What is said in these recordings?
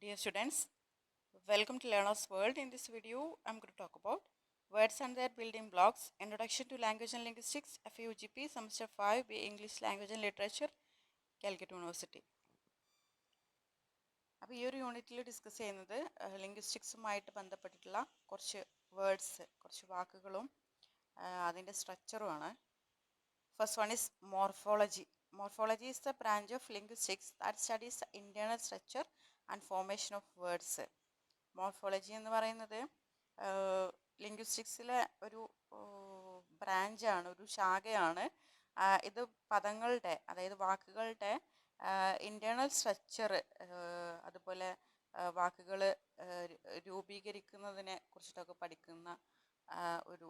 Dear students, welcome to Learner's World. In this video, I'm going to talk about words and their building blocks, Introduction to Language and Linguistics, FUGP, Semester 5, B English Language and Literature, Calicut University. അപ്പോൾ ഈ ഒരു യൂണിറ്റിൽ discuss ചെയ്യുന്നത് ലിംഗ്വിസ്റ്റിക്സുമായിട്ട് ബന്ധപ്പെട്ടിട്ടുള്ള കുറച്ച് words കുറച്ച് വാക്കുകളും അതിൻ്റെ സ്ട്രക്ചറുമാണ്. First one is morphology. Morphology is the branch of linguistics that studies the internal structure and formation of words. Morphology എന്ന് പറയുന്നത് ലിംഗ്വിസ്റ്റിക്സിലെ ഒരു ബ്രാഞ്ചാണ്, ഒരു ശാഖയാണ്. ഇത് പദങ്ങളുടെ, അതായത് വാക്കുകളുടെ ഇൻറ്റേർണൽ സ്ട്രക്ചർ, അതുപോലെ വാക്കുകൾ രൂപീകരിക്കുന്നതിനെ കുറിച്ചിട്ടൊക്കെ പഠിക്കുന്ന ഒരു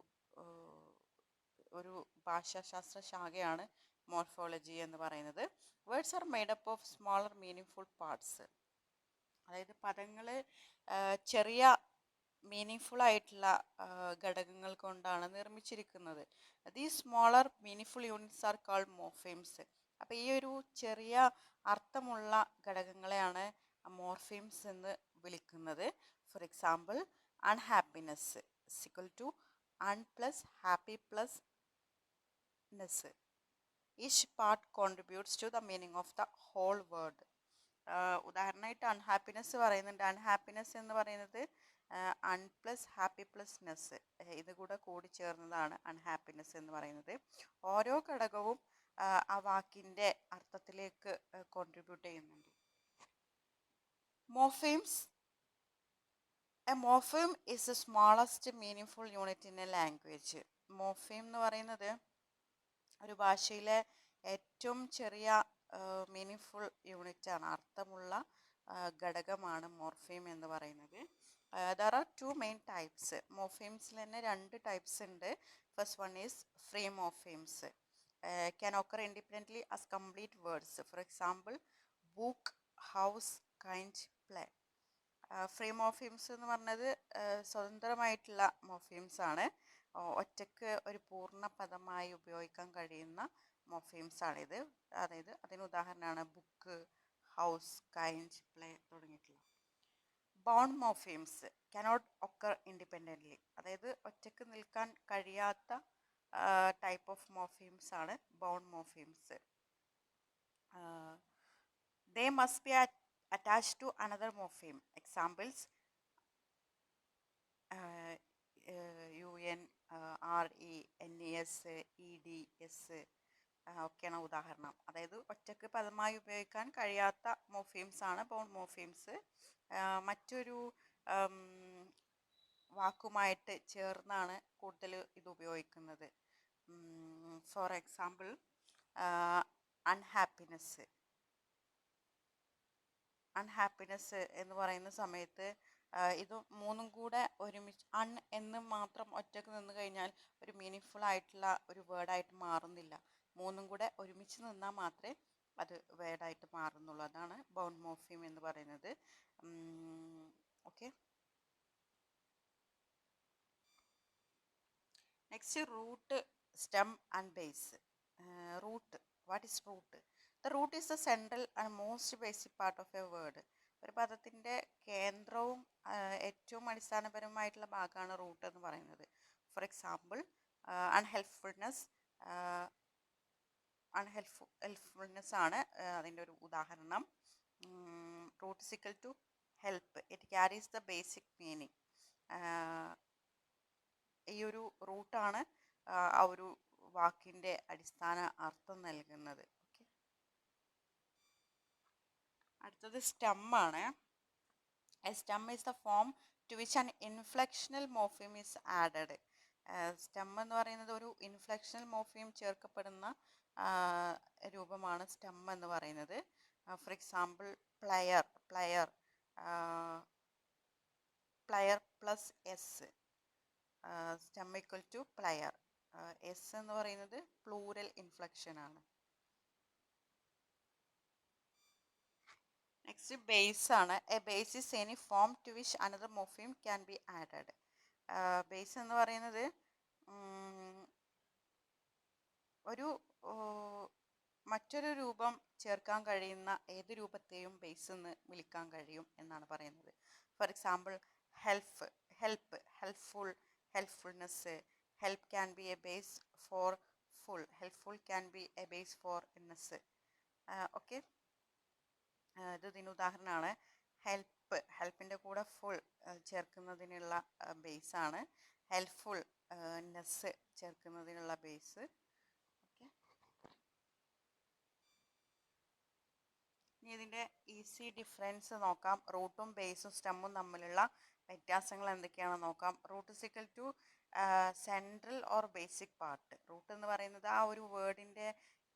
ഒരു ഭാഷാശാസ്ത്ര ശാഖയാണ് മോർഫോളജി എന്ന് പറയുന്നത്. Words are made up of smaller meaning parts. അതായത് പദങ്ങൾ ചെറിയ മീനിങ് ആയിട്ടുള്ള ഘടകങ്ങൾ കൊണ്ടാണ് നിർമ്മിച്ചിരിക്കുന്നത്. These smaller meaning units are called morphemes. അപ്പോൾ ഈ ഒരു ചെറിയ അർത്ഥമുള്ള ഘടകങ്ങളെയാണ് മോർഫെയിംസ് എന്ന് വിളിക്കുന്നത്. For example, unhappiness equal to un plus happy plus ness. Each part contributes to the meaning of the whole word. ഉദാഹരണമായിട്ട് അൺഹാപ്പിനെസ് പറയുന്നുണ്ട്. അൺഹാപ്പിനെസ് എന്ന് പറയുന്നത് un plus happy plus ness, ഇത് കൂടെ കൂടി ചേർന്നതാണ് അൺഹാപ്പിനെസ് എന്ന് പറയുന്നത്. ഓരോ ഘടകവും ആ വാക്കിൻ്റെ അർത്ഥത്തിലേക്ക് കോൺട്രിബ്യൂട്ട് ചെയ്യുന്നുണ്ട്. Morphemes. A morpheme is the smallest meaning unit in a language. Morpheme എന്ന് പറയുന്നത് ഒരു ഭാഷയിലെ ഏറ്റവും ചെറിയ മീനിങ് യൂണിറ്റാണ്, അർത്ഥമുള്ള ഘടകമാണ് മോർഫെയിം എന്ന് പറയുന്നത്. There are two main types. മോർഫെയിംസിൽ തന്നെ രണ്ട് ടൈപ്സ് ഉണ്ട്. First one is free morphemes. Can occur independently as complete words. For example, book, house, kind, play. Free morphemes എന്ന് പറഞ്ഞത് സ്വതന്ത്രമായിട്ടുള്ള മോർഫെയിംസ് ആണ്. ഒറ്റയ്ക്ക് ഒരു പൂർണ്ണ പദമായി ഉപയോഗിക്കാൻ കഴിയുന്ന മോർഫെയിംസ് ആണിത്. അതായത് അതിന് ഉദാഹരണമാണ് ബുക്ക്, ഹൗസ്, കൈൻഡ്, പ്ലേ തുടങ്ങിയിട്ടുള്ള. Bound morphemes cannot occur independently. അതായത് ഒറ്റയ്ക്ക് നിൽക്കാൻ കഴിയാത്ത ടൈപ്പ് ഓഫ് മോർഫെയിംസ് ആണ് bound morphemes. They must be attached to another morpheme. Examples, UN, RE, NES, EDS ഒക്കെയാണ് ഉദാഹരണം. അതായത് ഒറ്റക്ക് പദമായി ഉപയോഗിക്കാൻ കഴിയാത്ത മോർഫെയിംസ് ആണ് ബൗണ്ട് മോർഫെയിംസ്. മറ്റൊരു വാക്കുമായിട്ട് ചേർന്നാണ് കൂടുതൽ ഇത് ഉപയോഗിക്കുന്നത്. Four example, unhappiness. അൺഹാപ്പിനെസ് എന്ന് പറയുന്ന സമയത്ത് ഇത് മൂന്നും കൂടെ ഒരുമിച്ച് അൺ എന്ന് മാത്രം ഒറ്റക്ക് നിന്ന് കഴിഞ്ഞാൽ ഒരു മീനിങ് ആയിട്ടുള്ള ഒരു വേർഡായിട്ട് മാറുന്നില്ല. മൂന്നും കൂടെ ഒരുമിച്ച് നിന്നാൽ മാത്രമേ അത് വേർഡായിട്ട് മാറുന്നുള്ളൂ. അതാണ് ബൗണ്ട് മോർഫീം എന്ന് പറയുന്നത്. Okay, next root, stem and base. Root. What is root? The root is the central and most basic part of a word. ഒരു പദത്തിൻ്റെ കേന്ദ്രവും ഏറ്റവും അടിസ്ഥാനപരമായിട്ടുള്ള ഭാഗമാണ് റൂട്ട് എന്ന് പറയുന്നത്. For example, അൺഹെൽപ്ഫുൾനെസ്. അൺഹെൽപ്ഫുൾനെസ് ആണ് അതിൻ്റെ ഒരു ഉദാഹരണം. Root is equal to help. It carries the basic meaning. ഈ ഒരു റൂട്ടാണ് ആ ഒരു വാക്കിൻ്റെ അടിസ്ഥാന അർത്ഥം നൽകുന്നത്. ഓക്കെ, അടുത്തത് സ്റ്റെമ്മാണ്. A stem is the form to which an inflectional morpheme is added. Stem എന്ന് പറയുന്നത് ഒരു ഇൻഫ്ലക്ഷണൽ മോർഫീം ചേർക്കപ്പെടുന്ന രൂപമാണ് സ്റ്റെം എന്ന് പറയുന്നത്. For example, player. Player plus S, stem equal to player. S എന്ന് പറയുന്നത് പ്ലൂരൽ ഇൻഫ്ലക്ഷൻ ആണ്. നെക്സ്റ്റ് ബേസ് ആണ്. A base is any form to which another morpheme can be added. Base എന്ന് പറയുന്നത് ഒരു മറ്റൊരു രൂപം ചേർക്കാൻ കഴിയുന്ന ഏത് രൂപത്തെയും ബേസ് എന്ന് വിളിക്കാൻ കഴിയും എന്നാണ് പറയുന്നത്. For example help, helpful, helpfulness. Help can be a base for ful, helpful can be a base for ness. Okay, ഇത് ഇതിന് ഉദാഹരണമാണ്. ഹെൽപ്പിൻ്റെ കൂടെ ഫുൾ ചേർക്കുന്നതിനുള്ള ബേസാണ്. ഹെൽപ്ഫുൾ നെസ് ചേർക്കുന്നതിനുള്ള ബേസ്. ഓക്കെ, ഇനി ഇതിൻ്റെ ഈസി ഡിഫറൻസ് നോക്കാം. റൂട്ടും ബേസും സ്റ്റെമ്മും തമ്മിലുള്ള വ്യത്യാസങ്ങൾ എന്തൊക്കെയാണെന്ന് നോക്കാം. Root is equal to central or basic part. Root എന്ന് പറയുന്നത് ആ ഒരു വേർഡിൻ്റെ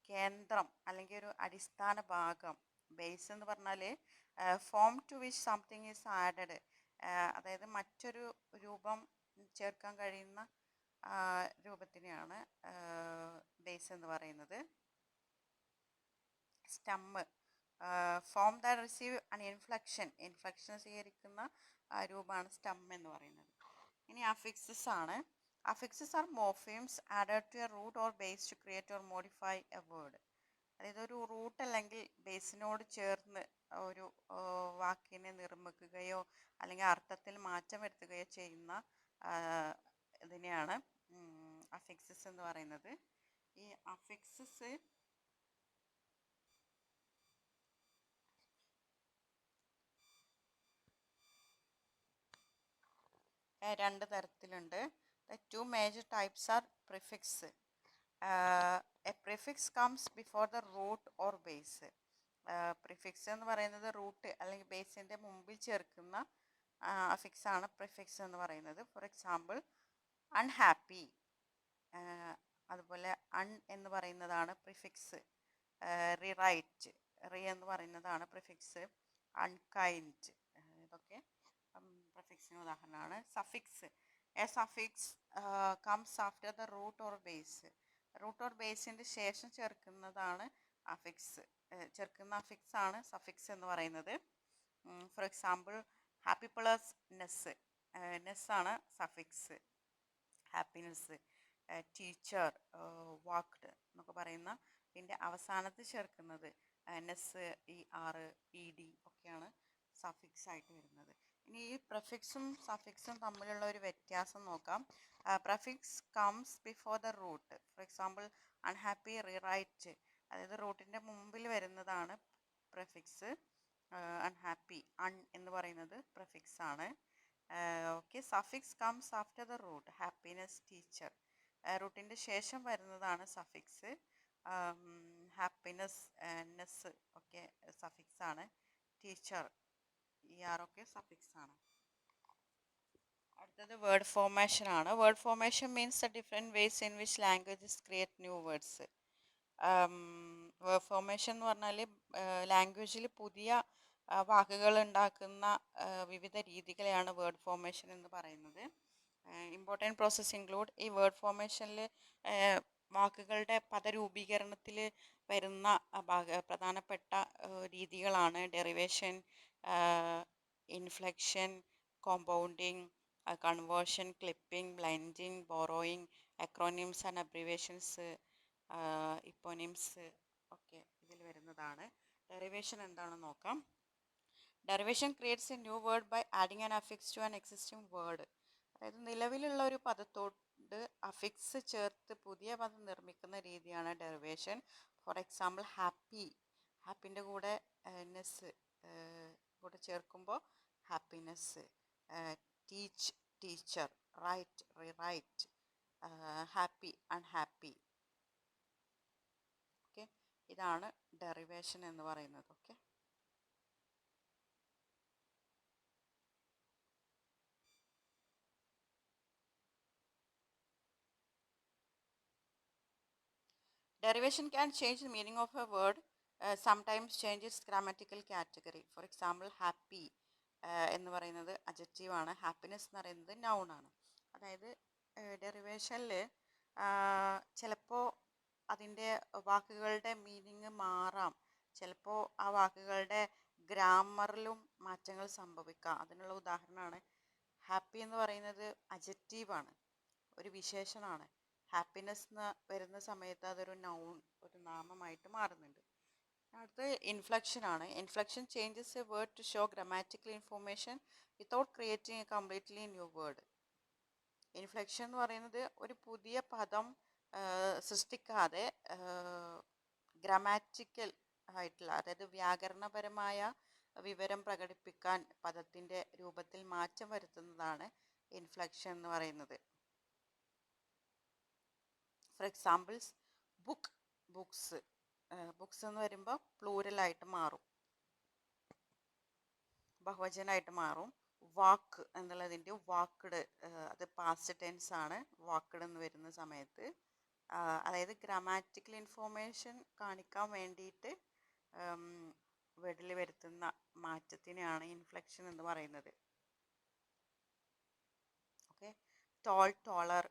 കേന്ദ്രം അല്ലെങ്കിൽ ഒരു അടിസ്ഥാന ഭാഗം. ബേസ് എന്ന് പറഞ്ഞാൽ form to which something is added, അതായത് മറ്റൊരു രൂപം ചേർക്കാൻ കഴിയുന്ന രൂപത്തിനെയാണ് ബേസ് എന്ന് പറയുന്നത്. Stem, form that receive an inflection, inflection സ്വീകരിക്കുന്ന രൂപമാണ് സ്റ്റെം എന്ന് പറയുന്നത്. ഇനി അഫിക്സസ് ആണ്. Affixes are morphemes added to a root or base to create or modify a word. അതായത് ഒരു റൂട്ട് അല്ലെങ്കിൽ ബേസിനോട് ചേർന്ന് ഒരു വാക്കിനെ നിർമ്മിക്കുകയോ അല്ലെങ്കിൽ അർത്ഥത്തിൽ മാറ്റം വരുത്തുകയോ ചെയ്യുന്ന ഇതിനെയാണ് അഫിക്സസ് എന്ന് പറയുന്നത്. ഈ അഫിക്സസ് രണ്ട് തരത്തിലുണ്ട്. The two major types are prefix. A prefix comes before the root or base. Prefix എന്ന് പറയുന്നത് റൂട്ട് അല്ലെങ്കിൽ ബേസിൻ്റെ മുമ്പിൽ ചേർക്കുന്ന അഫിക്സ് ആണ് പ്രിഫിക്സ് എന്ന് പറയുന്നത്. ഫോർ എക്സാമ്പിൾ അൺഹാപ്പി, അതുപോലെ അൺ എന്ന് പറയുന്നതാണ് പ്രിഫിക്സ്. റിറൈറ്റ്, എന്ന് പറയുന്നതാണ് പ്രിഫിക്സ്. അൺകൈൻഡ്, ഇതൊക്കെ പ്രിഫിക്സിന് ഉദാഹരണമാണ്. Suffix, a suffix comes after the root or base. Root or ബേസിൻ്റെ ശേഷം ചേർക്കുന്നതാണ് അഫിക്സ്, ചേർക്കുന്ന അഫിക്സ് ആണ് സഫിക്സ് എന്ന് പറയുന്നത്. For example happy plus ness, നെസ്സാണ് സഫിക്സ്. ഹാപ്പിനെസ്, ടീച്ചർ, വാക്ക്ഡ് എന്നൊക്കെ പറയുന്ന ഇതിൻ്റെ അവസാനത്ത് ചേർക്കുന്നത് ness, E R, E D ഒക്കെയാണ് സഫിക്സ് ആയിട്ട് വരുന്നത്. ഇനി ഈ പ്രഫിക്സും സഫിക്സും തമ്മിലുള്ള ഒരു വ്യത്യാസം നോക്കാം. Prefix comes before the root. For example unhappy, rewrite, അതായത് റൂട്ടിൻ്റെ മുമ്പിൽ വരുന്നതാണ് പ്രഫിക്സ്. അൺഹാപ്പി, അൺ എന്ന് പറയുന്നത് പ്രഫിക്സ് ആണ്. Okay, suffix comes after the root. Happiness, teacher, റൂട്ടിൻ്റെ ശേഷം വരുന്നതാണ് സഫിക്സ്. ഹാപ്പിനെസ്, നെസ് ഒക്കെ സഫിക്സ് ആണ്. ടീച്ചർ, ഇ ആർ ഒക്കെ സഫിക്സ് ആണ്. അടുത്തത് വേർഡ് ഫോർമേഷൻ ആണ്. Word formation means the different ways in which languages create new words. Word formation എന്ന് പറഞ്ഞാൽ ലാംഗ്വേജിൽ പുതിയ വാക്കുകൾ ഉണ്ടാക്കുന്ന വിവിധ രീതികളെയാണ് വേർഡ് ഫോർമേഷൻ എന്ന് പറയുന്നത്. ഇമ്പോർട്ടൻറ്റ് പ്രോസസ് ഇൻക്ലൂഡ്, ഈ വേർഡ് ഫോർമേഷനിൽ വാക്കുകളുടെ പദരൂപീകരണത്തിൽ വരുന്ന പ്രധാനപ്പെട്ട രീതികളാണ് derivation, inflection, compounding, conversion, clipping, blending, borrowing, acronyms and abbreviations, eponyms ഒക്കെ ഇതിൽ വരുന്നതാണ്. ഡെറിവേഷൻ എന്താണെന്ന് നോക്കാം. Derivation creates a new word by adding an affix to an existing word. അതായത് നിലവിലുള്ള ഒരു പദത്തോട് അഫിക്സ് ചേർത്ത് പുതിയ പദം നിർമ്മിക്കുന്ന രീതിയാണ് ഡെറിവേഷൻ. ഫോർ എക്സാമ്പിൾ ഹാപ്പി, ഹാപ്പിൻ്റെ കൂടെ നെസ് കൂടെ ചേർക്കുമ്പോൾ happiness. Teach, teacher. Write, write. Happy, unhappy. Okay, ഇതാണ് ഡെറിവേഷൻ എന്ന് പറയുന്നത്. Okay, derivation can change the meaning of a word, sometimes change its grammatical category. For example, happy എന്ന് പറയുന്നത് adjective ആണ്. ഹാപ്പിനെസ് എന്ന് പറയുന്നത് നൗൺ ആണ്. അതായത് ഡെറിവേഷനിൽ ചിലപ്പോൾ അതിൻ്റെ വാക്കുകളുടെ മീനിങ് മാറാം. ചിലപ്പോൾ ആ വാക്കുകളുടെ ഗ്രാമറിലും മാറ്റങ്ങൾ സംഭവിക്കാം. അതിനുള്ള ഉദാഹരണമാണ് ഹാപ്പി എന്ന് പറയുന്നത് അഡ്ജക്റ്റീവാണ്, ഒരു വിശേഷണമാണ്. ഹാപ്പിനെസ് എന്ന് വരുന്ന സമയത്ത് അതൊരു നൗൺ, ഒരു നാമമായിട്ട് മാറുന്നുണ്ട്. അടുത്ത് ഇൻഫ്ലക്ഷൻ ആണ്. Inflection changes a word to show grammatical information without creating a completely new word. Inflection എന്ന് പറയുന്നത് ഒരു പുതിയ പദം സൃഷ്ടിക്കാതെ ഗ്രാമാറ്റിക്കൽ ആയിട്ടുള്ള, അതായത് വ്യാകരണപരമായ വിവരം പ്രകടിപ്പിക്കാൻ പദത്തിൻ്റെ രൂപത്തിൽ മാറ്റം വരുത്തുന്നതാണ് ഇൻഫ്ലക്ഷൻ എന്ന് പറയുന്നത്. For examples, book, books. Books എന്ന് വരുമ്പോൾ പ്ലൂരലായിട്ട് മാറും, ബഹുവചനമായിട്ട് മാറും. വാക്ക് എന്നുള്ളതിൻ്റെ വാക്ക്ഡ്, അത് പാസ്റ്റ് ടെൻസ് ആണ്. വാക്ക്ഡ് എന്ന് വരുന്ന സമയത്ത് അതായത് ഗ്രാമാറ്റിക്കൽ ഇൻഫോർമേഷൻ കാണിക്കാൻ വേണ്ടിയിട്ട് വേർഡിൽ വരുത്തുന്ന മാറ്റത്തിനെയാണ് ഇൻഫ്ലക്ഷൻ എന്ന് പറയുന്നത്. Okay, tall, taller,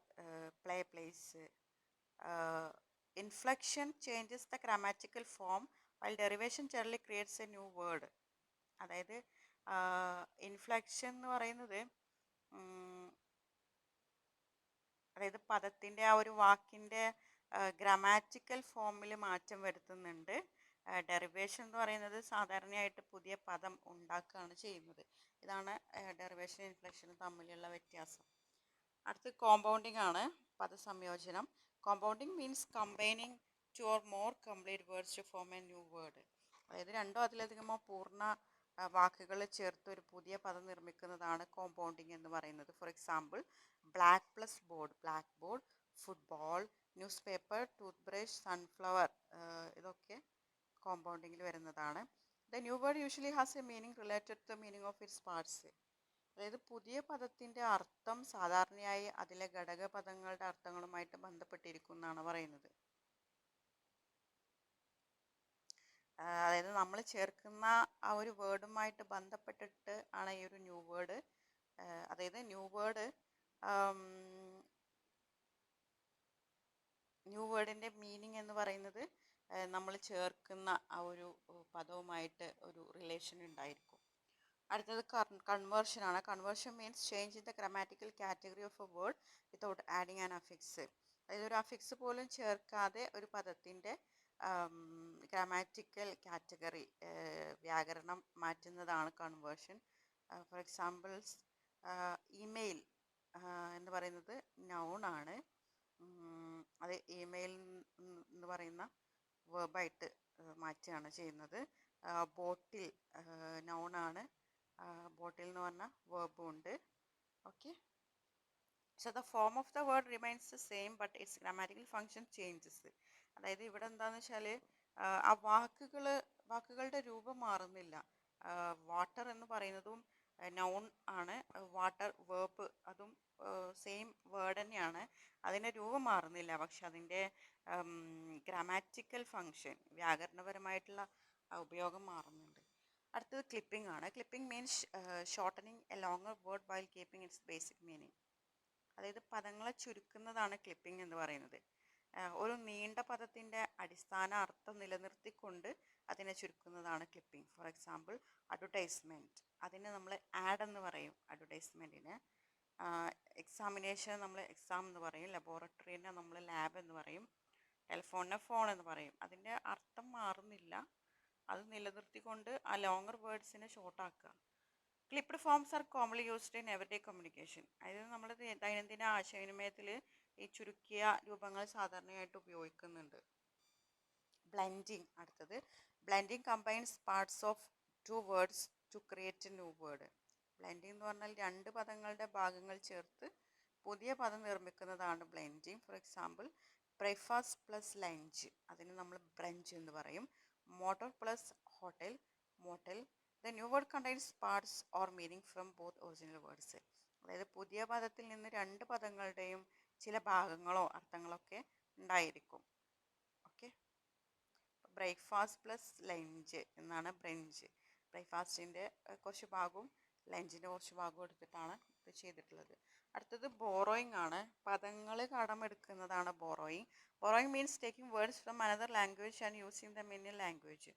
play, plays. Inflection changes the grammatical form while derivation generally creates a new word. അതായത് ഇൻഫ്ലക്ഷൻ എന്ന് പറയുന്നത് അതായത് പദത്തിൻ്റെ ആ ഒരു വാക്കിൻ്റെ ഗ്രാമാറ്റിക്കൽ ഫോമിൽ മാറ്റം വരുത്തുന്നുണ്ട്. ഡെറിവേഷൻ എന്ന് പറയുന്നത് സാധാരണയായിട്ട് പുതിയ പദം ഉണ്ടാക്കുകയാണ് ചെയ്യുന്നത്. ഇതാണ് ഡെറിവേഷൻ ഇൻഫ്ലക്ഷനും തമ്മിലുള്ള വ്യത്യാസം. അടുത്ത് കോമ്പൗണ്ടിങ് ആണ്, പദസംയോജനം. Compounding means combining two or more complete words to form a new word. അതായത് രണ്ടോ അതിലധികമോ പൂർണ്ണ വാക്കുകൾ ചേർത്ത് ഒരു പുതിയ പദം നിർമ്മിക്കുന്നതാണ് കോമ്പൗണ്ടിങ് എന്ന് പറയുന്നത്. For example, black plus board, blackboard. Football, newspaper, toothbrush, sunflower. ഇതൊക്കെ കോമ്പൗണ്ടിങ്ങിൽ വരുന്നതാണ്. The new word usually has a meaning related to the meaning of its parts. അതായത് പുതിയ പദത്തിൻ്റെ അർത്ഥം സാധാരണയായി അതിലെ ഘടകപദങ്ങളുടെ അർത്ഥങ്ങളുമായിട്ട് ബന്ധപ്പെട്ടിരിക്കും എന്നാണ് പറയുന്നത്. അതായത് നമ്മൾ ചേർക്കുന്ന ആ ഒരു വേർഡുമായിട്ട് ബന്ധപ്പെട്ടിട്ട് ആണ് ഈ ഒരു ന്യൂ വേർഡ്. അതായത് ന്യൂ വേർഡിൻ്റെ മീനിങ് എന്ന് പറയുന്നത് നമ്മൾ ചേർക്കുന്ന ആ ഒരു പദവുമായിട്ട് ഒരു റിലേഷൻ ഉണ്ടായിരിക്കും. അടുത്തത് കൺവേർഷൻ ആണ്. Conversion means change in the grammatical category of a word without adding an affix. അതായത് ഒരു അഫിക്സ് പോലും ചേർക്കാതെ ഒരു പദത്തിൻ്റെ ഗ്രാമാറ്റിക്കൽ കാറ്റഗറി, വ്യാകരണം മാറ്റുന്നതാണ് കൺവേർഷൻ. ഫോർ എക്സാമ്പിൾസ്, ഇമെയിൽ എന്ന് പറയുന്നത് നൗൺ ആണ്. അത് ഇമെയിൽ എന്ന് പറയുന്ന വേർബായിട്ട് മാറ്റുകയാണ് ചെയ്യുന്നത്. ബോട്ടിൽ നൗൺ ആണ്, ബോട്ടിൽ എന്ന് പറഞ്ഞാൽ വേർബും ഉണ്ട്. Okay, so the form of the word remains the same but it's grammatical function changes. അതായത് ഇവിടെ എന്താണെന്ന് വെച്ചാൽ ആ വാക്കുകളുടെ രൂപം മാറുന്നില്ല. വാട്ടർ എന്ന് പറയുന്നതും നൗൺ ആണ്, വാട്ടർ വേർബ് അതും സെയിം വേർഡ് തന്നെയാണ്. അതിൻ്റെ രൂപം മാറുന്നില്ല, പക്ഷെ അതിൻ്റെ ഗ്രാമാറ്റിക്കൽ ഫങ്ഷൻ, വ്യാകരണപരമായിട്ടുള്ള ഉപയോഗം മാറുന്നുണ്ട്. അടുത്തത് ക്ലിപ്പിംഗ് ആണ്. Clipping means shortening A longer word while keeping it's basic meaning. അതായത് പദങ്ങളെ ചുരുക്കുന്നതാണ് ക്ലിപ്പിംഗ് എന്ന് പറയുന്നത്. ഒരു നീണ്ട പദത്തിൻ്റെ അടിസ്ഥാന അർത്ഥം നിലനിർത്തിക്കൊണ്ട് അതിനെ ചുരുക്കുന്നതാണ് ക്ലിപ്പിംഗ്. ഫോർ എക്സാമ്പിൾ, അഡ്വർടൈസ്മെൻറ്റ്, അതിന് നമ്മൾ ആഡ് എന്ന് പറയും അഡ്വർടൈസ്മെൻറ്റിന്. എക്സാമിനേഷൻ നമ്മൾ എക്സാം എന്ന് പറയും, ലബോറട്ടറീനെ നമ്മൾ ലാബ് എന്ന് പറയും, ടെലിഫോണിനെ ഫോൺ എന്ന് പറയും. അതിൻ്റെ അർത്ഥം മാറുന്നില്ല, അത് നിലനിർത്തിക്കൊണ്ട് ആ ലോങ്ങർ വേർഡ്സിനെ ഷോർട്ടാക്കുക. Clipped forms are commonly used in everyday communication. അതായത് നമ്മൾ ദൈനംദിന ആശയവിനിമയത്തിൽ ഈ ചുരുക്കിയ രൂപങ്ങൾ സാധാരണയായിട്ട് ഉപയോഗിക്കുന്നുണ്ട്. ബ്ലെൻഡിങ്, അടുത്തത് blending combines parts of two words to create a new word. Blending എന്ന് പറഞ്ഞാൽ രണ്ട് പദങ്ങളുടെ ഭാഗങ്ങൾ ചേർത്ത് പുതിയ പദം നിർമ്മിക്കുന്നതാണ് blending. For example, breakfast plus lunch, അതിന് നമ്മൾ ബ്രഞ്ച് എന്ന് പറയും. Motor plus hotel, motel. The new word contains parts or meaning from both original words. അതായത് പുതിയ പദത്തിൽ നിന്ന് രണ്ട് പദങ്ങളുടെയും ചില ഭാഗങ്ങളോ അർത്ഥങ്ങളൊക്കെ ഉണ്ടായിരിക്കും. ഓക്കെ, ബ്രേക്ക്ഫാസ്റ്റ് പ്ലസ് ലഞ്ച് എന്നാണ് ബ്രഞ്ച്. ബ്രേക്ക്ഫാസ്റ്റിൻ്റെ കുറച്ച് ഭാഗവും ലഞ്ചിൻ്റെ കുറച്ച് ഭാഗവും എടുത്തിട്ടാണ് ഇത് ചെയ്തിട്ടുള്ളത്. അടുത്തത് ബോറോയിങ് ആണ്. പദങ്ങൾ കടമെടുക്കുന്നതാണ് borrowing. Borrowing means taking words from another language and using them in a language.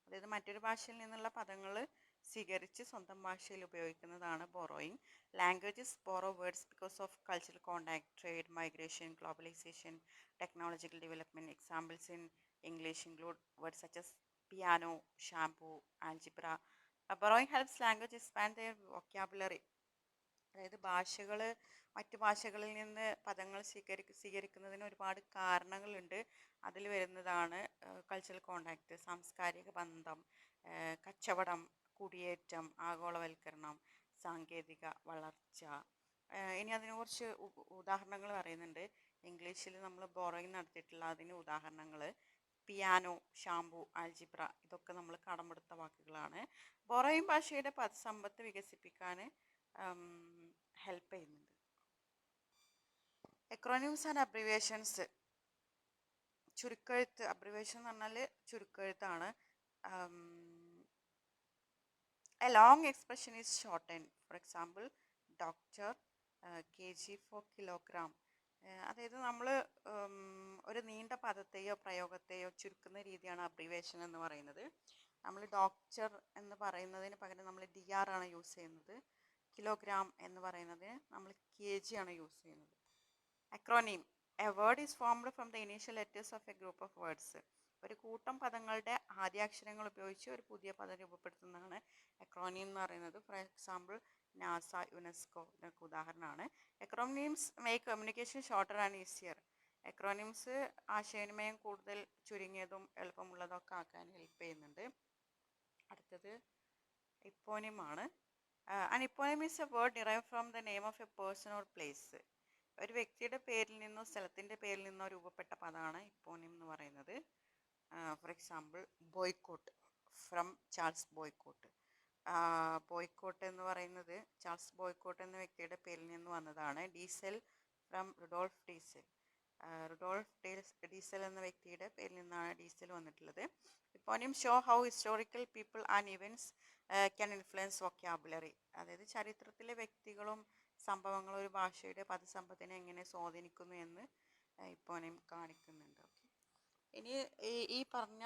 അതായത് മറ്റൊരു ഭാഷയിൽ നിന്നുള്ള പദങ്ങൾ സ്വീകരിച്ച് സ്വന്തം ഭാഷയിൽ ഉപയോഗിക്കുന്നതാണ് borrowing. Languages borrow words because of cultural contact, trade, migration, globalisation, technological development. Examples in English include words such as piano, shampoo, algebra. Borrowing helps language expand their vocabulary. അതായത് മറ്റു ഭാഷകളിൽ നിന്ന് പദങ്ങൾ സ്വീകരിക്കുന്നതിന് ഒരുപാട് കാരണങ്ങളുണ്ട്. അതിൽ വരുന്നതാണ് കൾച്ചറൽ കോണ്ടാക്ട്, സാംസ്കാരിക ബന്ധം, കച്ചവടം, കുടിയേറ്റം, ആഗോളവൽക്കരണം, സാങ്കേതിക വളർച്ച. ഇനി അതിനെക്കുറിച്ച് ഉദാഹരണങ്ങൾ പറയുന്നുണ്ട്. ഇംഗ്ലീഷിൽ നമ്മൾ ബോറോയിങ് നടത്തിയിട്ടുള്ള അതിന് ഉദാഹരണങ്ങൾ പിയാനോ, ഷാംപൂ, ആൽജിബ്ര ഇതൊക്കെ നമ്മൾ കടമെടുത്ത വാക്കുകളാണ്. ബോറോയിങ് ഭാഷയുടെ പദസമ്പത്ത് വികസിപ്പിക്കാൻ ഹെൽപ്പ് ചെയ്യുന്നുണ്ട്. Acronyms and abbreviations. ചുരുക്കെഴുത്ത്. അബ്രിവേഷൻ എന്ന് പറഞ്ഞാൽ ചുരുക്കെഴുത്താണ്. A long expression is shortened. For example doctor, kg for kilogram. അതായത് നമ്മൾ ഒരു നീണ്ട പദത്തെയോ പ്രയോഗത്തെയോ ചുരുക്കുന്ന രീതിയാണ് അബ്രിവേഷൻ എന്ന് പറയുന്നത്. നമ്മൾ ഡോക്ടർ എന്ന് പറയുന്നതിന് പകരം നമ്മൾ DR ആണ് യൂസ് ചെയ്യുന്നത്. കിലോഗ്രാം എന്ന് പറയുന്നതിന് നമ്മൾ kg ആണ് യൂസ് ചെയ്യുന്നത്. Acronym. A word is formed from the initial letters of A group of words. ഒരു കൂട്ടം പദങ്ങളുടെ ആദ്യാക്ഷരങ്ങൾ ഉപയോഗിച്ച് ഒരു പുതിയ പദം രൂപപ്പെടുത്തുന്നതാണ് അക്രോണിം എന്ന് പറയുന്നത്. ഫോർ എക്സാമ്പിൾ നാസ, യുനെസ്കോ ഇതൊക്കെ ഉദാഹരണമാണ്. Acronyms make communication shorter and easier. Acronyms ആശയവിനിമയം കൂടുതൽ ചുരുങ്ങിയതും എളുപ്പമുള്ളതും ഒക്കെ ആക്കാൻ ഹെൽപ്പ് ചെയ്യുന്നുണ്ട്. അടുത്തത് ഇപ്പോണിമാണ്. An eponym is a word derive from the name of a person or place. ഒരു വ്യക്തിയുടെ പേരിൽ നിന്നോ സ്ഥലത്തിൻ്റെ പേരിൽ നിന്നോ രൂപപ്പെട്ട പദമാണ് ഇപ്പോണിം എന്ന് പറയുന്നത്. For example boycott from Charles Boycott. Boycott എന്ന് പറയുന്നത് ചാൾസ് ബോയ്ക്കോട്ട് എന്ന വ്യക്തിയുടെ പേരിൽ നിന്ന് വന്നതാണ്. Diesel from Rudolf Diesel. Diesel എന്ന വ്യക്തിയുടെ പേരിൽ നിന്നാണ് ഡീസൽ വന്നിട്ടുള്ളത്. Eponym show how historical people and events can influence vocabulary. അതായത് ചരിത്രത്തിലെ വ്യക്തികളും സംഭവങ്ങളും ഒരു ഭാഷയുടെ പദസമ്പത്തിനെ എങ്ങനെ സ്വാധീനിക്കുന്നു എന്ന് ഇപ്പോണിം കാണിക്കുന്നുണ്ട്. ഇനി ഈ പറഞ്ഞ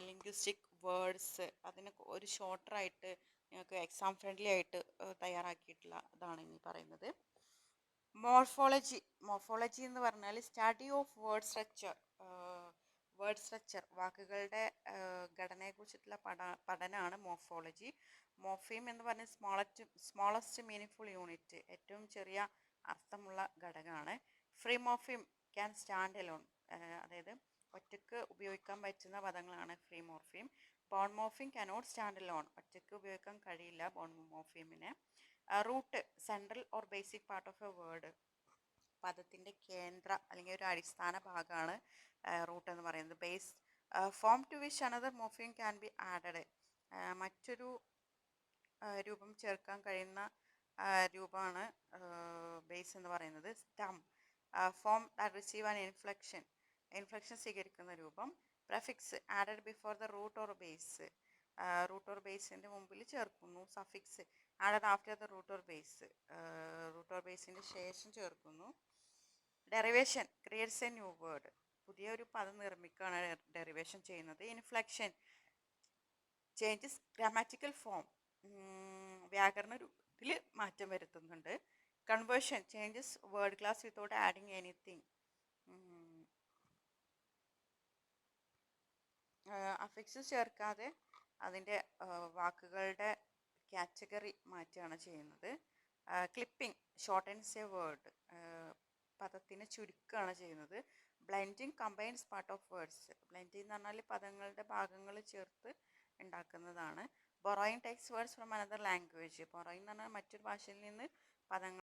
ലിംഗ്വിസ്റ്റിക് വേർഡ്സ് അതിന് ഒരു ഷോർട്ടറായിട്ട് നിങ്ങൾക്ക് എക്സാം ഫ്രണ്ട്ലി ആയിട്ട് തയ്യാറാക്കിയിട്ടുള്ള ഇതാണ് ഇനി പറയുന്നത്. മോർഫോളജി എന്ന് പറഞ്ഞാൽ സ്റ്റഡി ഓഫ് വേർഡ് സ്ട്രക്ചർ വാക്കുകളുടെ ഘടനയെക്കുറിച്ചിട്ടുള്ള പഠനമാണ് മോർഫോളജി. മോർഫീം എന്ന് പറഞ്ഞാൽ സ്മോളസ്റ്റ് മീനിങ്ഫുൾ യൂണിറ്റ്, ഏറ്റവും ചെറിയ അർത്ഥമുള്ള ഘടകമാണ്. Free morpheme can stand alone, അതായത് ഒറ്റയ്ക്ക് ഉപയോഗിക്കാൻ പറ്റുന്ന പദങ്ങളാണ് free morpheme. Bound morpheme cannot stand alone, ഒറ്റയ്ക്ക് ഉപയോഗിക്കാൻ കഴിയില്ല ബോൺ മോർഫീമിനെ. Root, central or basic part of a word, പദത്തിൻ്റെ കേന്ദ്ര അല്ലെങ്കിൽ ഒരു അടിസ്ഥാന ഭാഗമാണ് റൂട്ട് എന്ന് പറയുന്നത്. Base, form to which another morpheme can be added, മറ്റൊരു രൂപം ചേർക്കാൻ കഴിയുന്ന രൂപമാണ് ബേസ് എന്ന് പറയുന്നത്. Stem, form that receive an inflection സ്വീകരിക്കുന്ന രൂപം. Prefix, added before the root or base, root or ബേസിൻ്റെ മുമ്പിൽ ചേർക്കുന്നു. Suffix, added after the root or ബേസിൻ്റെ ശേഷം ചേർക്കുന്നു. Derivation creates a new word, പുതിയൊരു പദം നിർമ്മിക്കുകയാണ് ഡെറിവേഷൻ ചെയ്യുന്നത്. ഇൻഫ്ലക്ഷൻ ചേഞ്ചസ് ഗ്രാമാറ്റിക്കൽ ഫോം, വ്യാകരണ രൂപത്തിൽ മാറ്റം വരുത്തുന്നുണ്ട്. Conversion changes word class without adding anything. Affix ചേർക്കാതെ അതിൻ്റെ വാക്കുകളുടെ കാറ്റഗറി മാറ്റുകയാണ് ചെയ്യുന്നത്. ക്ലിപ്പിംഗ് ഷോർട്ടൻസ് എ വേർഡ്, പദത്തിനെ ചുരുക്കുകയാണ് ചെയ്യുന്നത്. Blending combines part of words, blending എന്ന് പറഞ്ഞാൽ പദങ്ങളുടെ ഭാഗങ്ങൾ ചേർത്ത് ഉണ്ടാക്കുന്നതാണ്. Borrowing takes words from another language, borrowing എന്ന് പറഞ്ഞാൽ മറ്റൊരു ഭാഷയിൽ നിന്ന് പദങ്ങൾ